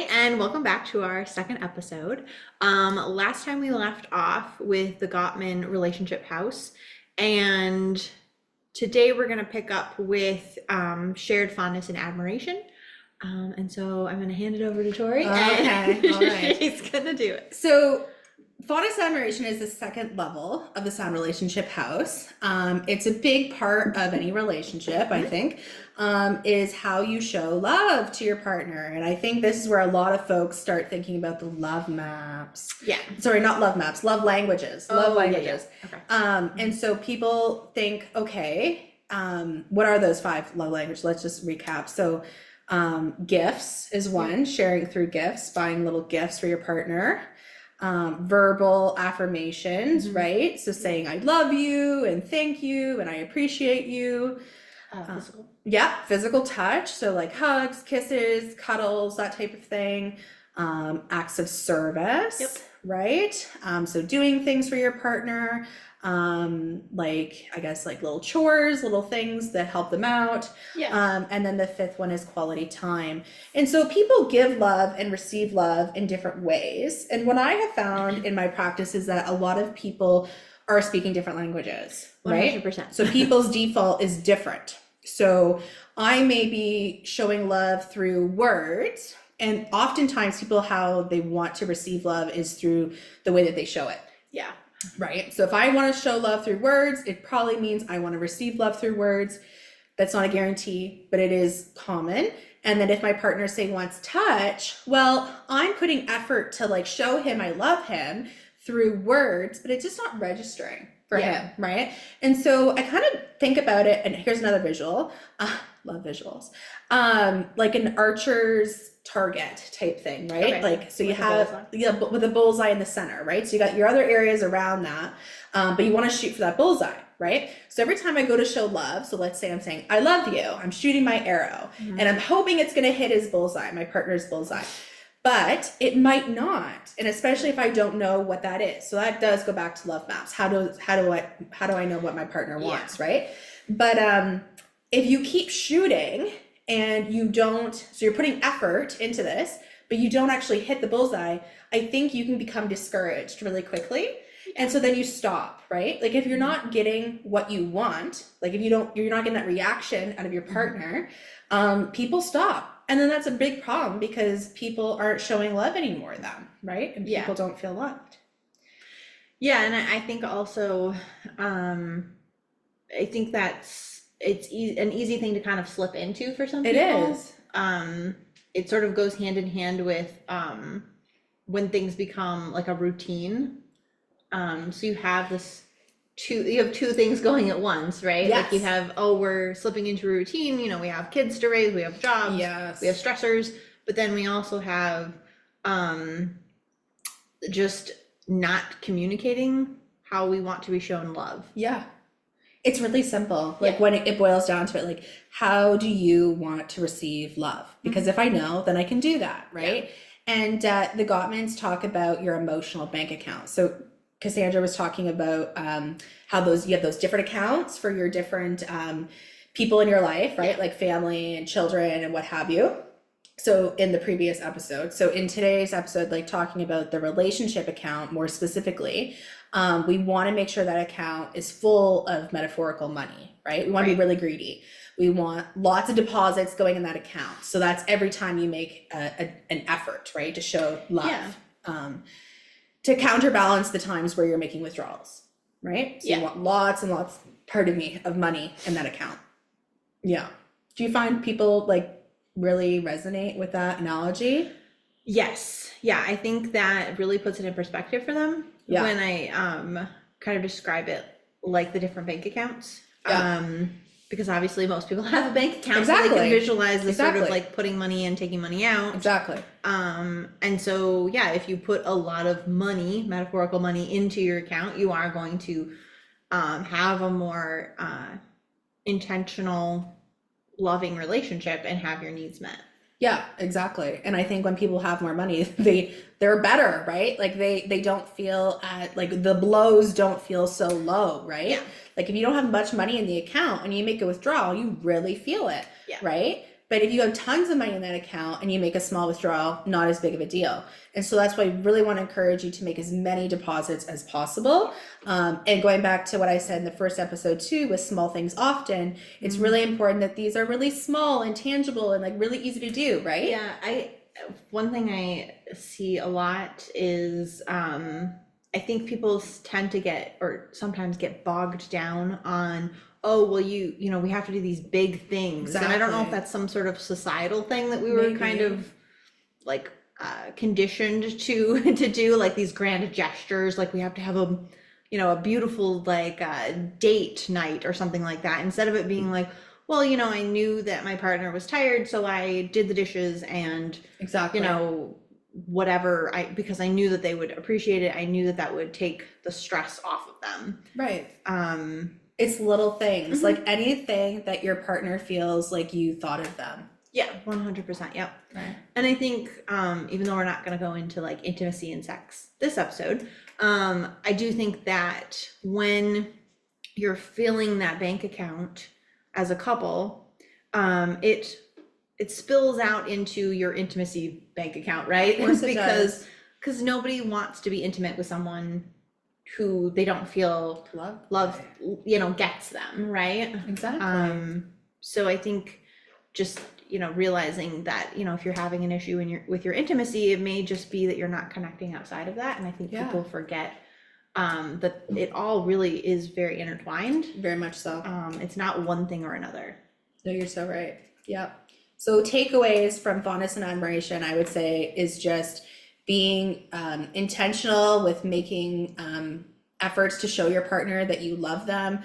and welcome back to our second episode. Last time we left off with the Gottman relationship house, and today we're going to pick up with shared fondness and admiration. And so I'm going to hand it over to Tori, and Okay, all right. he's going to do it. So, fondness and admiration is the second level of the sound relationship house. It's a big part of any relationship, I think, is how you show love to your partner. And I think this is where a lot of folks start thinking about the love maps. Yeah. Sorry, not love maps, love languages. Love languages. Yeah. Okay. And so people think, okay, what are those 5 love languages? Let's just recap. So, gifts is one, sharing through gifts, buying little gifts for your partner. Verbal affirmations, right? So saying I love you and thank you and I appreciate you. Physical. Yeah, physical touch. So like hugs, kisses, cuddles, that type of thing. Acts of service, right? So doing things for your partner. Like I guess like little chores, little things that help them out. And then the 5th one is quality time. And so people give love and receive love in different ways. And what I have found in my practice is that a lot of people are speaking different languages, right? 100%. So people's default is different. So I may be showing love through words, and oftentimes people, how they want to receive love is through the way that they show it. Yeah. Right. So if I want to show love through words, it probably means I want to receive love through words. That's not a guarantee, but it is common. And then if my partner say wants touch, well, I'm putting effort to like show him I love him through words, but it's just not registering for him, right? And so I kind of think about it, and here's another visual. Love visuals. Like an archer's target type thing, right? Okay. Like, so you With a have, with a bullseye in the center, right? So you got your other areas around that, but you want to shoot for that bullseye, right? So every time I go to show love, so let's say I'm saying, I love you, I'm shooting my arrow, and I'm hoping it's going to hit his bullseye, my partner's bullseye. But it might not, and especially if I don't know what that is. So that does go back to love maps. How do I know what my partner wants, right? But if you keep shooting and you don't, so you're putting effort into this, but you don't actually hit the bullseye, I think you can become discouraged really quickly. And so then you stop, right? Like if you're not getting what you want, like if you're not getting that reaction out of your partner, people stop. And then that's a big problem because people aren't showing love anymore then, right? And people don't feel loved. Yeah, and I think also, I think it's an easy thing to kind of slip into for some people. It is. It sort of goes hand in hand with when things become like a routine. So you have two things going at once, right? Yes. Like you have, we're slipping into a routine, we have kids to raise, we have jobs, we have stressors, but then we also have just not communicating how we want to be shown love. Yeah. It's really simple. Like when it boils down to it, like, how do you want to receive love? Because if I know, then I can do that, right? Yeah. And the Gottmans talk about your emotional bank account. So Cassandra was talking about how you have those different accounts for your different people in your life, right? Like family and children and what have you. So in the previous episode. So in today's episode, like talking about the relationship account more specifically, we want to make sure that account is full of metaphorical money, right? We want to be really greedy. We want lots of deposits going in that account. So that's every time you make an effort, right? To show love. Yeah. To counterbalance the times where you're making withdrawals, right? So you want lots and lots, of money in that account. Yeah. Do you find people like really resonate with that analogy? Yes. Yeah. I think that really puts it in perspective for them when I kind of describe it like the different bank accounts. Because obviously most people have a bank account, so they can visualize the sort of like putting money in, taking money out. Exactly. And so, if you put a lot of money, metaphorical money, into your account, you are going to have a more intentional, loving relationship and have your needs met. Yeah, exactly. And I think when people have more money, they're better, right? Like they don't feel like the blows don't feel so low, right? Yeah. Like if you don't have much money in the account and you make a withdrawal, you really feel it, right? But if you have tons of money in that account and you make a small withdrawal, not as big of a deal. And so that's why I really want to encourage you to make as many deposits as possible. And going back to what I said in the first episode too, with small things often, it's really important that these are really small and tangible and like really easy to do, right? Yeah, one thing I see a lot is I think people tend to get, or sometimes get, bogged down on, oh, well, you know, we have to do these big things. And I don't know if Exactly. that's some sort of societal thing that we were kind Maybe. of like conditioned to do, like these grand gestures, like we have to have a, you know, a beautiful like date night or something like that, instead of it being like, well, you know, I knew that my partner was tired, so I did the dishes and, Exactly. you know, whatever, because I knew that they would appreciate it. I knew that that would take the stress off of them. Right. Um, It's little things, like anything that your partner feels like you thought of them. yeah, 100%. Yep. Right. And I think, even though we're not going to go into like intimacy and sex this episode, I do think that when you're filling that bank account as a couple, it spills out into your intimacy bank account, right? Of course it does. Because nobody wants to be intimate with someone who they don't feel love, you know, gets them, right? Exactly. So I think just, you know, realizing that, you know, if you're having an issue with your intimacy, it may just be that you're not connecting outside of that. And I think people forget that it all really is very intertwined. Very much so. It's not one thing or another. No, you're so right. Yep. So takeaways from fondness and admiration, I would say, is just being intentional with making efforts to show your partner that you love them.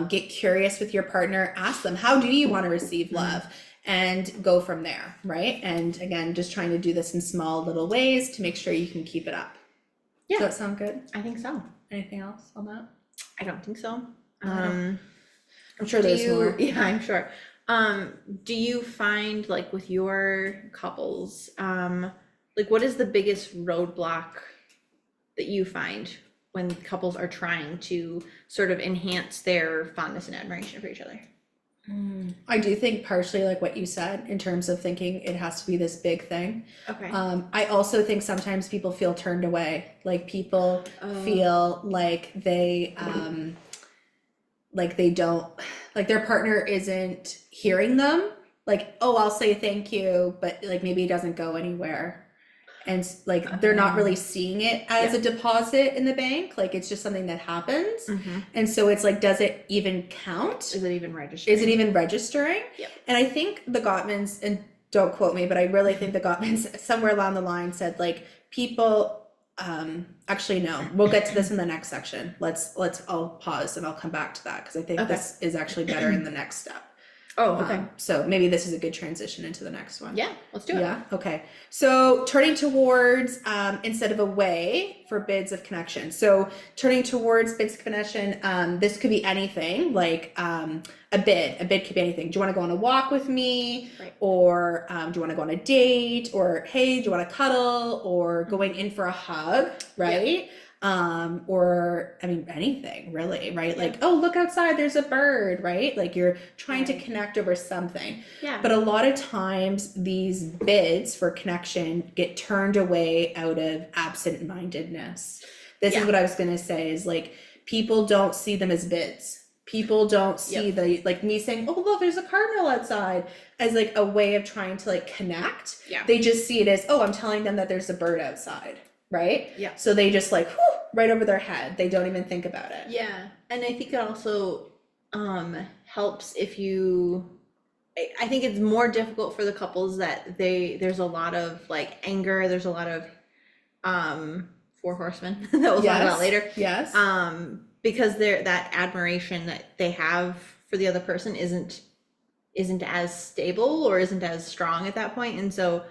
Get curious with your partner. Ask them, how do you want to receive love? And go from there, right? And again, just trying to do this in small little ways to make sure you can keep it up. Yeah. Does that sound good? I think so. Anything else on that? I don't think so. I'm sure there's more. Yeah, I'm sure. Do you find, like, with your couples, like, what is the biggest roadblock that you find when couples are trying to sort of enhance their fondness and admiration for each other? I do think partially like what you said in terms of thinking it has to be this big thing. Okay. I also think sometimes people feel turned away. Like people feel like they don't, like their partner isn't hearing them. Like, oh, I'll say thank you, but like maybe it doesn't go anywhere. And like they're not really seeing it as a deposit in the bank. Like it's just something that happens. And so it's like, does it even count? Is it even registering? Is it even registering? Yep. And I think the Gottmans, and don't quote me, but I really think the Gottmans somewhere along the line said like people, actually no, we'll get to this in the next section. I'll pause and I'll come back to that because I think this is actually better in the next step. Oh, okay. So maybe this is a good transition into the next one. Yeah, let's do it. Yeah. Okay. So turning towards instead of away for bids of connection. So turning towards bids of connection. This could be anything like a bid. A bid could be anything. Do you want to go on a walk with me? Right. Or do you want to go on a date? Or hey, do you want to cuddle? Or going in for a hug? Right. Yeah. Or I mean anything really, right? Like, oh, look outside, there's a bird, right? Like you're trying to connect over something. Yeah. But a lot of times these bids for connection get turned away out of absent-mindedness. This is what I was going to say is like people don't see them as bids. People don't see the, like me saying, oh, look, there's a cardinal outside as like a way of trying to like connect. Yeah. They just see it as, oh, I'm telling them that there's a bird outside. Right? Yeah. So they just like, whew, right over their head. They don't even think about it. Yeah. And I think it also helps if you, I think it's more difficult for the couples that there's a lot of like anger, there's a lot of four horsemen that we'll talk about later. Yes. Because that admiration that they have for the other person isn't as stable or isn't as strong at that point. And so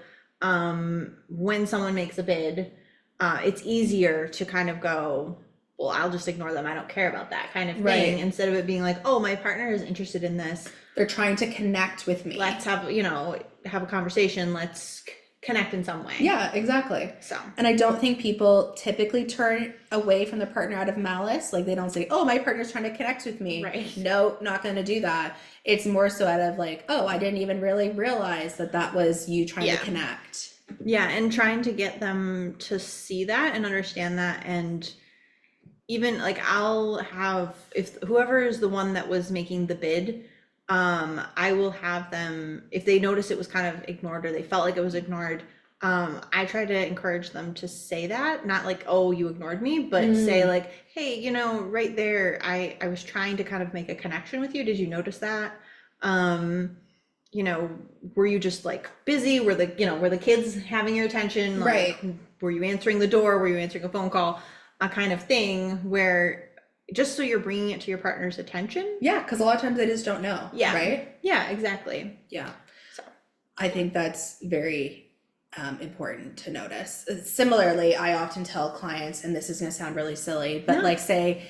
when someone makes a bid, it's easier to kind of go, well, I'll just ignore them. I don't care about that kind of thing. Right. Instead of it being like, oh, my partner is interested in this. They're trying to connect with me. Let's have a conversation. Let's connect in some way. Yeah, exactly. So, And I don't think people typically turn away from their partner out of malice. Like they don't say, oh, my partner's trying to connect with me. Right. No, not going to do that. It's more so out of like, oh, I didn't even really realize that that was you trying to connect. Yeah, and trying to get them to see that and understand that. And even like I'll have, if whoever is the one that was making the bid, I will have them, if they notice it was kind of ignored or they felt like it was ignored, I try to encourage them to say that, not like, oh, you ignored me, but say like, hey, you know, right there, I was trying to kind of make a connection with you. Did you notice that? You know, were you just like busy? Were the kids having your attention? Like, Right. were you answering the door? Were you answering a phone call? A kind of thing where just so you're bringing it to your partner's attention. Yeah, because a lot of times they just don't know. Yeah. Right? Yeah, exactly. Yeah. So, I think that's very important to notice. Similarly, I often tell clients, and this is going to sound really silly, but No. like say,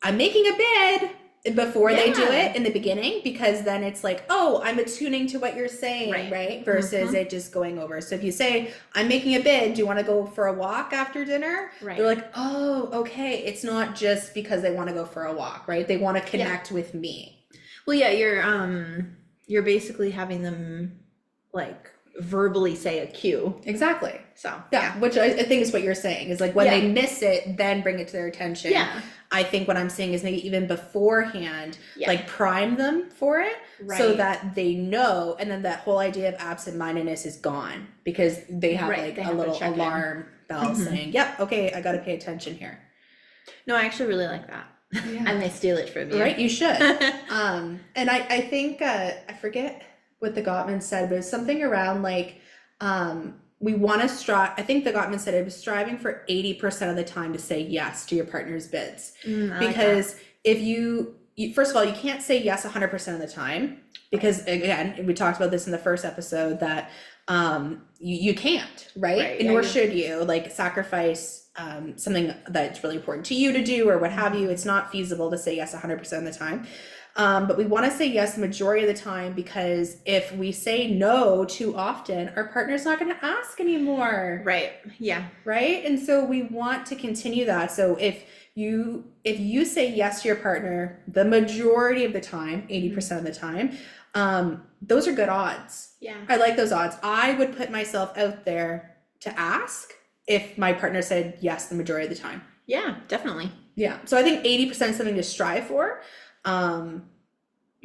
I'm making a bid before they do Yeah. it in the beginning, because then it's like, oh, I'm attuning to what you're saying, right? Versus it just going over. So if you say, I'm making a bid, do you want to go for a walk after dinner? Right. They're like, oh, okay. It's not just because they want to go for a walk, right? They want to connect with me. Well, yeah, you're basically having them like verbally say a cue. Exactly. So, Yeah, which I think is what you're saying, is like when they miss it, then bring it to their attention. Yeah. I think what I'm saying is maybe even beforehand, Yeah. like prime them for it so Right. that they know, and then that whole idea of absent-mindedness is gone because they have Right, like they a have to little check in. alarm bell saying, yep, okay, I got to pay attention here. No, I actually really like that. Yeah. I may steal it from you. Right? You should. And I think, I forget what the Gottman said, but it's something around like, we want to strive. I think the Gottman said it was striving for 80% of the time to say yes to your partner's bids. I like Because if you, first of all, you can't say yes 100% of the time, because again, we talked about this in the first episode that you can't, right? And nor should you like sacrifice something that's really important to you to do or what have you. It's not feasible to say yes 100% of the time. But we want to say yes the majority of the time, because if we say no too often, our partner's not going to ask anymore. Right. Yeah. Right. And so we want to continue that. So if you say yes to your partner the majority of the time, 80% of the time, those are good odds. Yeah. I like those odds. I would put myself out there to ask if my partner said yes the majority of the time. Yeah, definitely. Yeah. So I think 80% is something to strive for.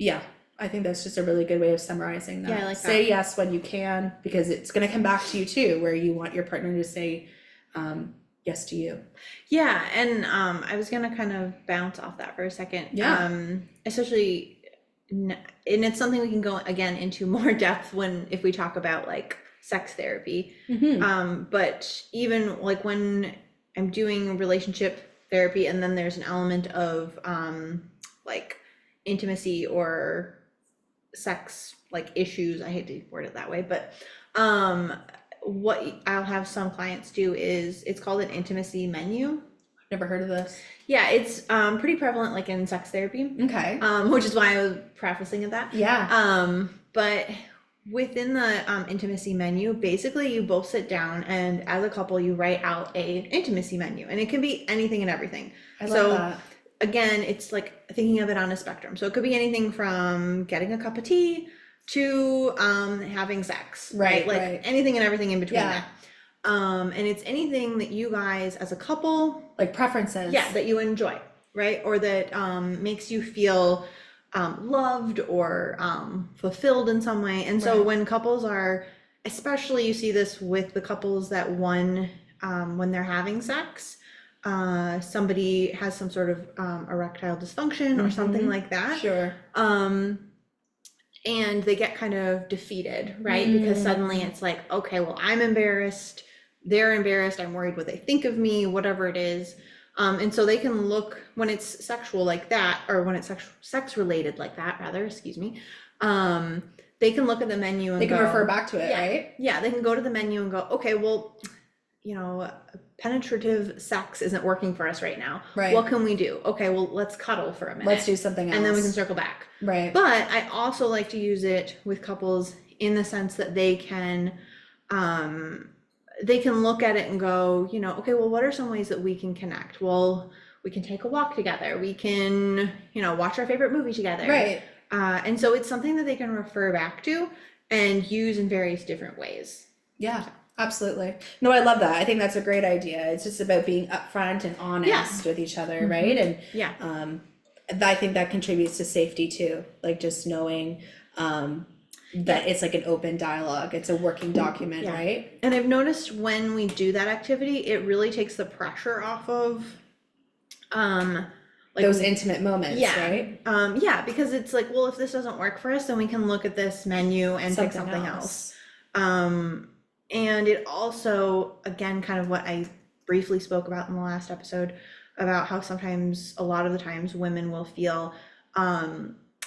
Yeah, I think that's just a really good way of summarizing that. Yeah, I like Say that. yes when you can, because it's going to come back to you too, where you want your partner to say yes to you. Yeah, and I was gonna kind of bounce off that for a second. Yeah. Especially, and it's something we can go again into more depth if we talk about like sex therapy. But even like when I'm doing relationship therapy, and then there's an element of like intimacy or sex like issues. I hate to word it that way, but what I'll have some clients do is it's called an intimacy menu. Never heard of this. Yeah, it's pretty prevalent like in sex therapy. Okay. Which is why I was prefacing it that. Yeah. But within the intimacy menu, basically you both sit down and as a couple you write out a intimacy menu, and it can be anything and everything. I love that. Again, it's like thinking of it on a spectrum. So it could be anything from getting a cup of tea to having sex, right? Like anything and everything in between that. And it's anything that you guys as a couple, like preferences, that you enjoy, right? Or that makes you feel loved or fulfilled in some way. And so when couples are, especially you see this with the couples that when they're having sex, somebody has some sort of erectile dysfunction or something like that. Sure. And they get kind of defeated, right? Because suddenly it's like, okay, well, I'm embarrassed, they're embarrassed, I'm worried what they think of me, whatever it is. And so they can look, when it's sexual like that, or when it's sex related like that, rather, excuse me, they can look at the menu and they can refer back to it, right? Yeah, they can go to the menu and go, okay, well, you know, penetrative sex isn't working for us right now. Right. What can we do? Okay, well, let's cuddle for a minute. Let's do something else. And then we can circle back. Right. But I also like to use it with couples in the sense that they can they can look at it and go, okay, well, what are some ways that we can connect? Well, we can take a walk together. We can, watch our favorite movie together. Right. And so it's something that they can refer back to and use in various different ways. Yeah, absolutely. No, I love that. I think that's a great idea. It's just about being upfront and honest with each other, right? And Yeah. I think that contributes to safety too. Like just knowing that it's like an open dialogue. It's a working document, right? And I've noticed when we do that activity, it really takes the pressure off of like those intimate moments, right? Yeah, because it's like, well, if this doesn't work for us, then we can look at this menu and pick something else. And it also, again, kind of what I briefly spoke about in the last episode about how sometimes, a lot of the times, women will feel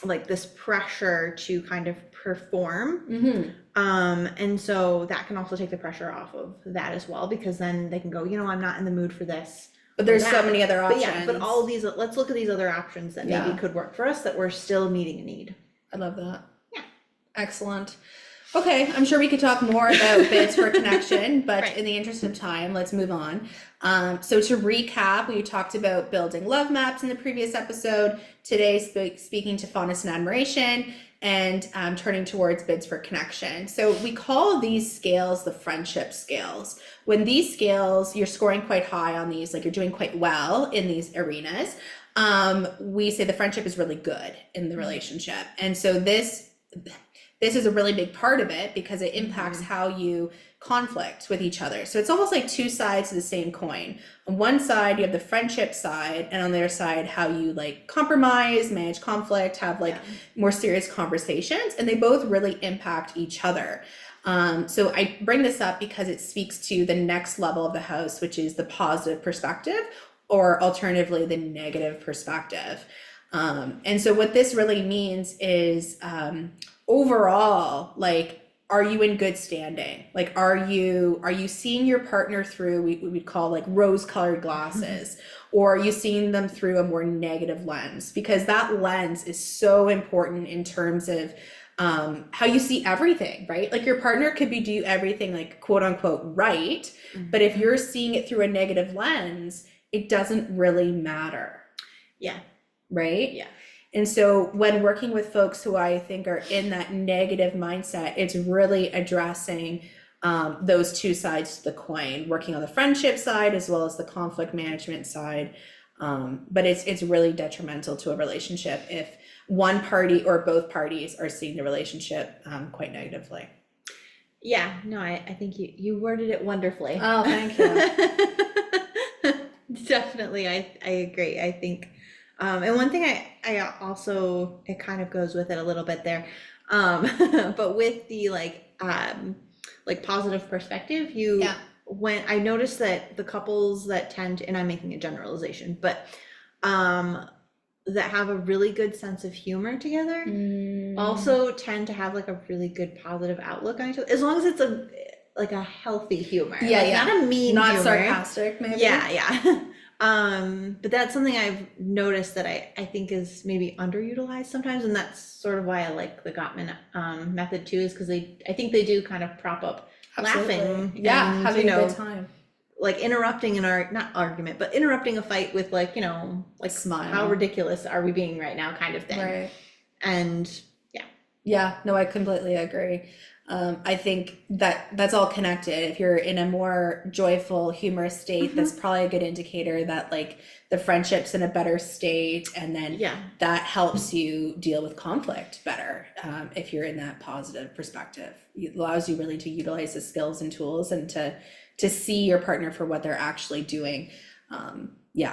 like this pressure to kind of perform. And so that can also take the pressure off of that as well, because then they can go, I'm not in the mood for this. But there's so many other options. But all of these, let's look at these other options that maybe could work for us, that we're still meeting a need. I love that. Yeah. Excellent. Okay, I'm sure we could talk more about bids for connection, but in the interest of time, let's move on. So to recap, we talked about building love maps in the previous episode. Today, speaking to fondness and admiration, and turning towards bids for connection. So we call these scales the friendship scales. When these scales, you're scoring quite high on these, like you're doing quite well in these arenas, we say the friendship is really good in the relationship. And so this is a really big part of it because it impacts how you conflict with each other. So it's almost like two sides of the same coin. On one side, you have the friendship side, and on the other side, how you like compromise, manage conflict, have like more serious conversations, and they both really impact each other. So I bring this up because it speaks to the next level of the house, which is the positive perspective, or alternatively, the negative perspective. And so what this really means is, overall, like, are you in good standing? Like, are you seeing your partner through what we'd call like rose-colored glasses, or are you seeing them through a more negative lens? Because that lens is so important in terms of how you see everything, right? Like your partner could do everything like quote unquote right, but if you're seeing it through a negative lens, it doesn't really matter. Yeah. Right? Yeah. And so when working with folks who I think are in that negative mindset, it's really addressing those two sides to the coin, working on the friendship side as well as the conflict management side. But it's really detrimental to a relationship if one party or both parties are seeing the relationship quite negatively. Yeah, no, I think you worded it wonderfully. Oh, thank you. Definitely, I agree. I think, and one thing I also, it kind of goes with it a little bit there, but with the like positive perspective, when I noticed that the couples that tend to, and I'm making a generalization, but that have a really good sense of humor together also tend to have like a really good positive outlook on each other, as long as it's a healthy humor. Not a mean not humor. sarcastic maybe. Yeah. But that's something I've noticed that I think is maybe underutilized sometimes, and that's sort of why I like the Gottman method too, is because I think they do kind of prop up laughing. Yeah, and, having a good time. Like interrupting not argument, but interrupting a fight with like, smile. How ridiculous are we being right now kind of thing. Right. And yeah, no, I completely agree. I think that's all connected. If you're in a more joyful, humorous state, that's probably a good indicator that like the friendship's in a better state, and then that helps you deal with conflict better. If you're in that positive perspective, it allows you really to utilize the skills and tools and to see your partner for what they're actually doing.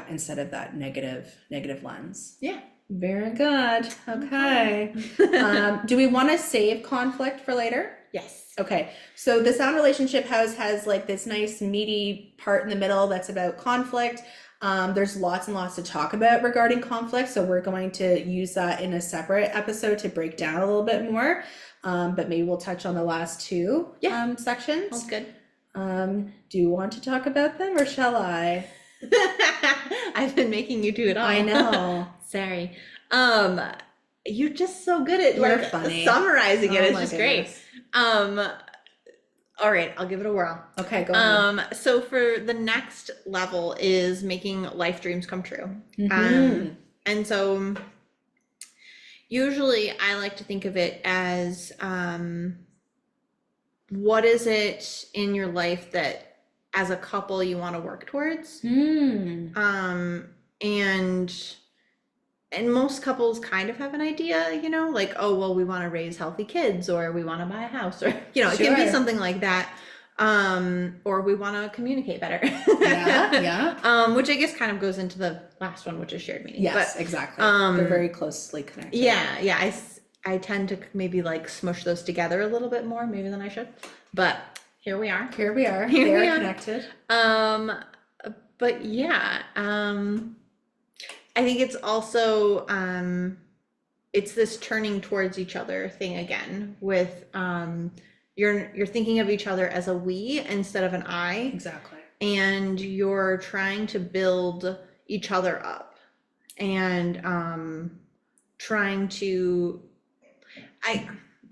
Instead of that negative lens. Yeah. Very good. Okay. Do we want to save conflict for later? Yes. Okay. So the sound relationship house has like this nice meaty part in the middle that's about conflict. There's lots and lots to talk about regarding conflict. So we're going to use that in a separate episode to break down a little bit more. But maybe we'll touch on the last two sections. That's good. Do you want to talk about them or shall I? I've been making you do it all. I know. Sorry. You're just so good at You're funny. summarizing it. It's my just goodness. great. All right, I'll give it a whirl. Okay, go ahead. So for the next level is making life dreams come true. Mm-hmm. And so usually I like to think of it as what is it in your life that as a couple you want to work towards? Mm. And most couples kind of have an idea, you know, like, oh, well, we want to raise healthy kids, or we want to buy a house, or, you know, it can be Sure. something like that. Or we want to communicate better. Yeah, yeah. Which I guess kind of goes into the last one, which is shared meaning. Yes, But exactly. They're very closely connected. yeah, I tend to maybe like smush those together a little bit more, maybe than I should. But here we are. Here we are. Here we They're are. connected. But yeah, I think it's also it's this turning towards each other thing again with you're thinking of each other as a we instead of an I, Exactly. and you're trying to build each other up and trying to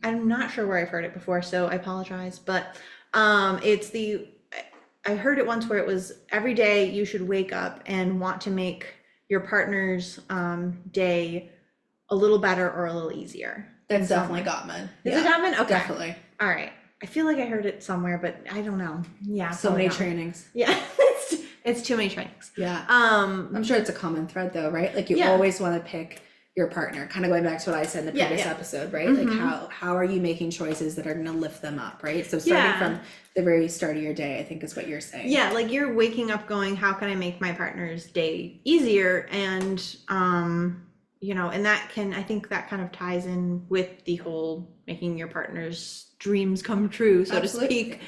I'm not sure where I've heard it before, so I apologize, but it's I heard it once where it was every day you should wake up and want to make your partner's day a little better or a little easier. That's definitely Gottman. Is it Gottman? Okay. Definitely. All right. I feel like I heard it somewhere, but I don't know. Yeah. So probably many not. trainings. Yeah. It's too many trainings. Yeah. I'm sure it's a common thread though, right? Like you Yeah. always want to pick your partner, kind of going back to what I said in the previous episode, right? Like how are you making choices that are going to lift them up, right? So starting from the very start of your day, I think is what you're saying. Yeah, like you're waking up going, how can I make my partner's day easier? And you know, and I think that kind of ties in with the whole making your partner's dreams come true, so Absolutely. to speak.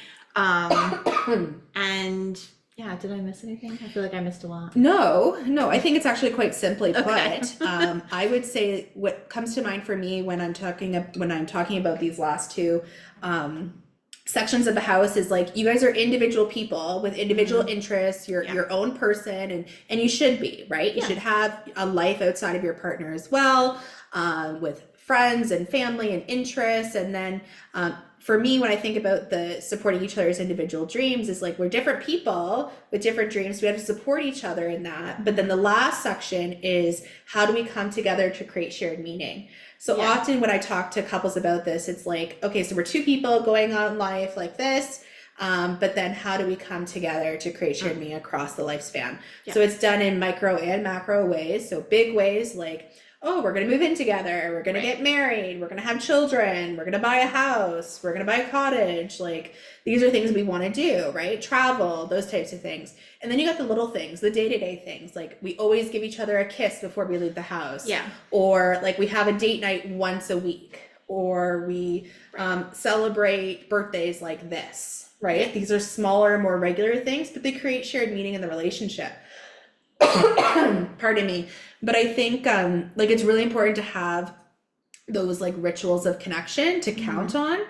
And yeah, did I miss anything? I feel like I missed a lot. No, I think it's actually quite simply put. Okay. I would say what comes to mind for me when I'm talking about these last two sections of the house is like you guys are individual people with individual interests. You're your own person, and you should be, right? You should have a life outside of your partner as well, with friends and family and interests, and then for me, when I think about the supporting each other's individual dreams, is like we're different people with different dreams. We have to support each other in that. But then the last section is how do we come together to create shared meaning? So often when I talk to couples about this, it's like, okay, so we're two people going on life like this. But then how do we come together to create shared meaning across the lifespan? Yeah. So it's done in micro and macro ways. So big ways like, oh, we're going to move in together. We're going to get married. We're going to have children. We're going to buy a house. We're going to buy a cottage. Like these are things we want to do, right? Travel, those types of things. And then you got the little things, the day-to-day things. Like we always give each other a kiss before we leave the house. Yeah. Or like we have a date night once a week. Or we celebrate birthdays like this, right? Yeah. These are smaller, more regular things, but they create shared meaning in the relationship. Pardon me. But I think like it's really important to have those like rituals of connection to count on.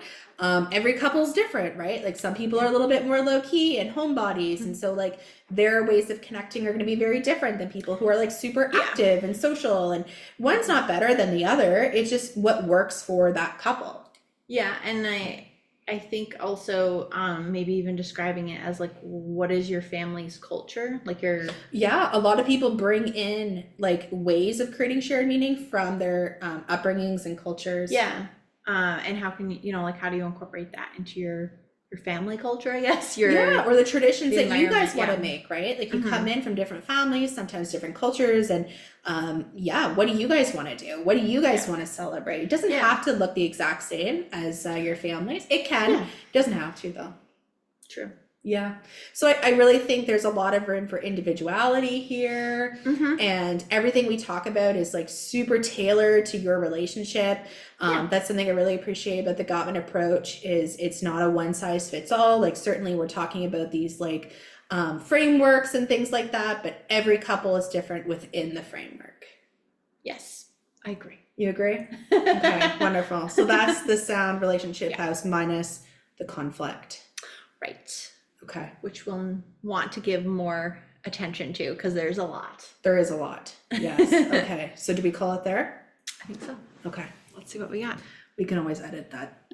Every couple's different, right? Like some people are a little bit more low key and homebodies. And so like their ways of connecting are going to be very different than people who are like super active and social, and one's not better than the other. It's just what works for that couple. Yeah. And I think also maybe even describing it as like, what is your family's culture? Like a lot of people bring in like ways of creating shared meaning from their upbringings and cultures. Yeah. And how can you know, like how do you incorporate that into your family culture, I guess? Or the traditions that you guys want to make, right? Like you come in from different families, sometimes different cultures, and what do you guys want to do? What do you guys want to celebrate? It doesn't have to look the exact same as your families. It can. It doesn't have to though. True. Yeah. So I really think there's a lot of room for individuality here, and everything we talk about is like super tailored to your relationship. That's something I really appreciate about the Gottman approach is it's not a one size fits all. Like certainly we're talking about these like frameworks and things like that, but every couple is different within the framework. Yes, I agree. You agree? Okay, wonderful. So that's the sound relationship house minus the conflict. Right. Okay. Which we'll want to give more attention to because there's a lot. There is a lot. Yes. Okay. So do we call it there? I think so. Okay. Let's see what we got. We can always edit that